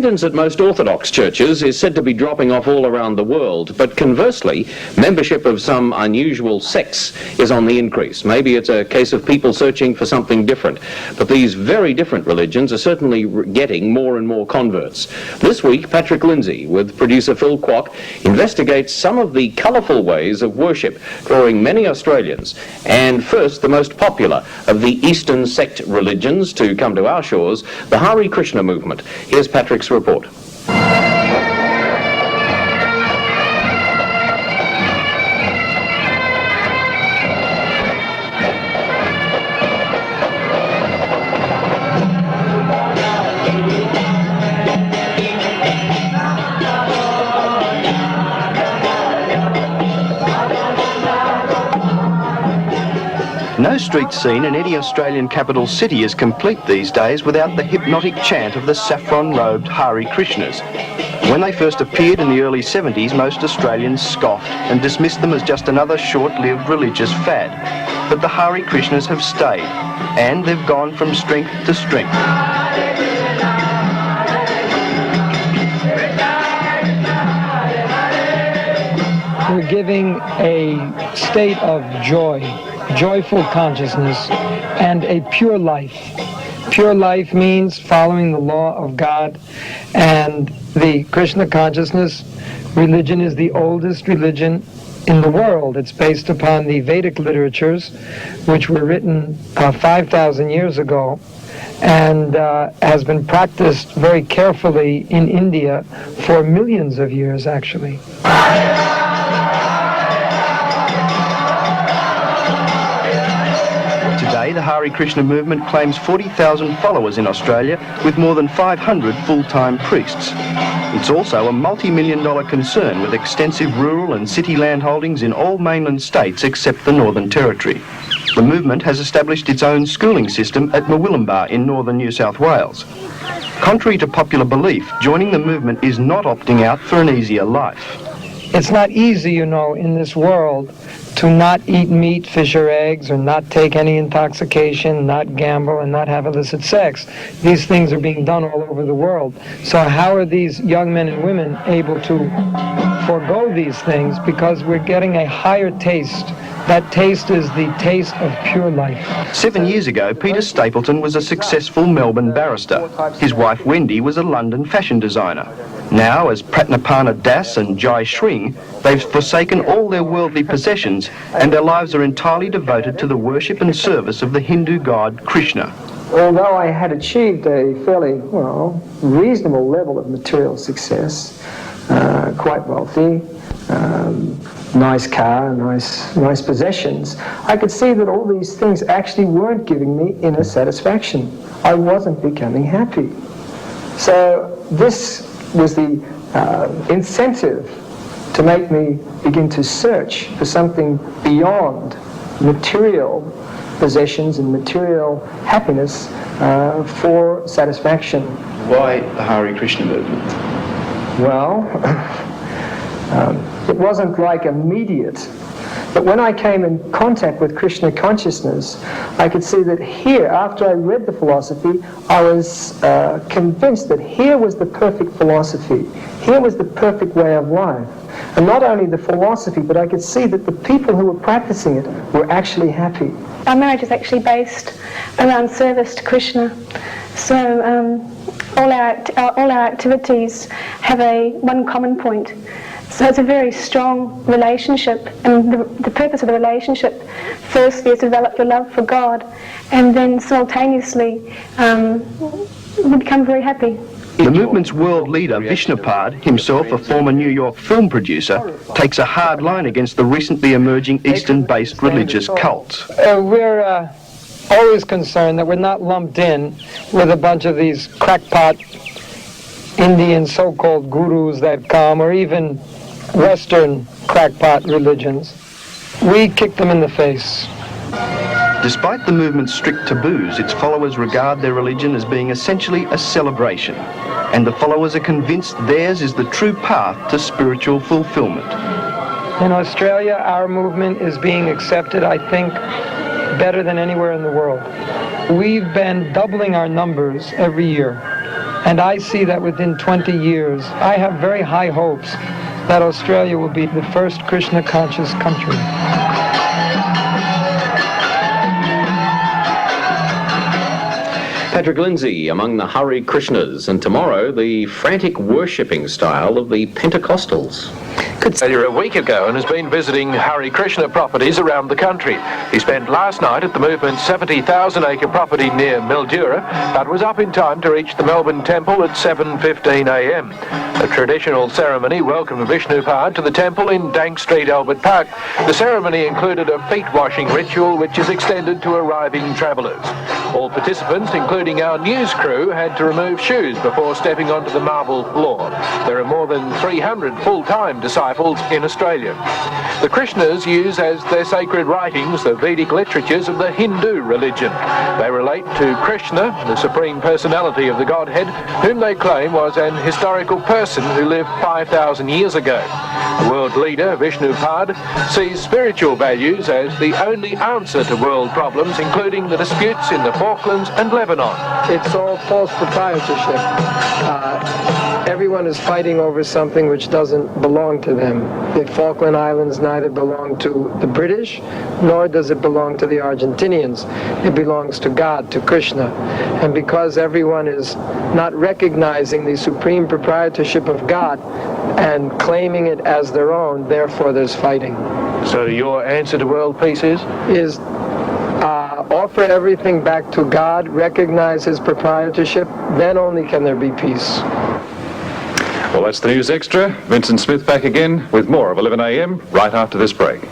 Attendance at most Orthodox churches is said to be dropping off all around the world, but conversely, membership of some unusual sects is on the increase. Maybe it's a case of people searching for something different, but these very different religions are certainly getting more and more converts. This week, Patrick Lindsay, with producer Phil Kwok, investigates some of the colourful ways of worship drawing many Australians, and first, the most popular of the Eastern sect religions to come to our shores, the Hare Krishna movement. Here's Patrick's report. No street scene in any Australian capital city is complete these days without the hypnotic chant of the saffron-robed Hare Krishnas. When they first appeared in the early 70s, most Australians scoffed and dismissed them as just another short-lived religious fad. But the Hare Krishnas have stayed, and they've gone from strength to strength. We're giving a state of joy, joyful consciousness, and a pure life. Pure life means following the law of God, and the Krishna consciousness religion is the oldest religion in the world. It's based upon the Vedic literatures, which were written 5,000 years ago, and has been practiced very carefully in India for millions of years, actually. Today, the Hare Krishna movement claims 40,000 followers in Australia with more than 500 full-time priests. It's also a multi-million-dollar concern with extensive rural and city land holdings in all mainland states except the Northern Territory. The movement has established its own schooling system at Murwillumbah in northern New South Wales. Contrary to popular belief, joining the movement is not opting out for an easier life. It's not easy, you know, in this world to not eat meat, fish, or eggs, or not take any intoxication, not gamble, and not have illicit sex. These things are being done all over the world. So how are these young men and women able to forego these things? Because we're getting a higher taste. That taste is the taste of pure life. 7 years ago, Peter Stapleton was a successful Melbourne barrister. His wife Wendy was a London fashion designer. Now, as Pratnaparna Das and Jai Shring, they've forsaken all their worldly possessions and their lives are entirely devoted to the worship and service of the Hindu god Krishna. Although I had achieved a fairly, well, reasonable level of material success, quite wealthy, nice car, nice possessions, I could see that all these things actually weren't giving me inner satisfaction. I wasn't becoming happy. So this was the incentive to make me begin to search for something beyond material possessions and material happiness for satisfaction. Why the Hare Krishna movement? Well, it wasn't like immediate. But when I came in contact with Krishna consciousness, I could see that here, after I read the philosophy, I was convinced that here was the perfect philosophy. Here was the perfect way of life. And not only the philosophy, but I could see that the people who were practicing it were actually happy. Our marriage is actually based around service to Krishna. So all our activities have one common point. So it's a very strong relationship, and the purpose of the relationship firstly is to develop your love for God, and then simultaneously we become very happy. The movement's world leader, Vishnupad, himself a former New York film producer, takes a hard line against the recently emerging Eastern-based religious cults. We're always concerned that we're not lumped in with a bunch of these crackpot Indian so-called gurus that have come, or even Western crackpot religions. We kick them in the face. Despite the movement's strict taboos, its followers regard their religion as being essentially a celebration, and the followers are convinced theirs is the true path to spiritual fulfillment. In Australia, our movement is being accepted, I think, better than anywhere in the world. We've been doubling our numbers every year. And I see that within 20 years, I have very high hopes that Australia will be the first Krishna conscious country. Patrick Lindsay among the Hare Krishnas, and tomorrow the frantic worshipping style of the Pentecostals. Earlier a week ago and has been visiting Hare Krishna properties around the country. He spent last night at the movement's 70,000-acre property near Mildura, but was up in time to reach the Melbourne temple at 7:15 a.m. A traditional ceremony welcomed Vishnupad to the temple in Dank Street, Albert Park. The ceremony included a feet-washing ritual which is extended to arriving travellers. All participants, including our news crew, had to remove shoes before stepping onto the marble floor. There are more than 300 full-time disciples in Australia. The Krishnas use as their sacred writings the Vedic literatures of the Hindu religion. They relate to Krishna, the supreme personality of the Godhead, whom they claim was an historical person who lived 5,000 years ago. The world leader, Vishnupad, sees spiritual values as the only answer to world problems, including the disputes in the Falklands and Lebanon. It's all false proprietorship. Everyone is fighting over something which doesn't belong to them. The Falkland Islands neither belong to the British, nor does it belong to the Argentinians. It belongs to God, to Krishna. And because everyone is not recognizing the supreme proprietorship of God and claiming it as their own, therefore there's fighting. So your answer to world peace is? Offer everything back to God, recognize his proprietorship, then only can there be peace. Well, that's the News Extra. Vincent Smith back again with more of 11 a.m. right after this break.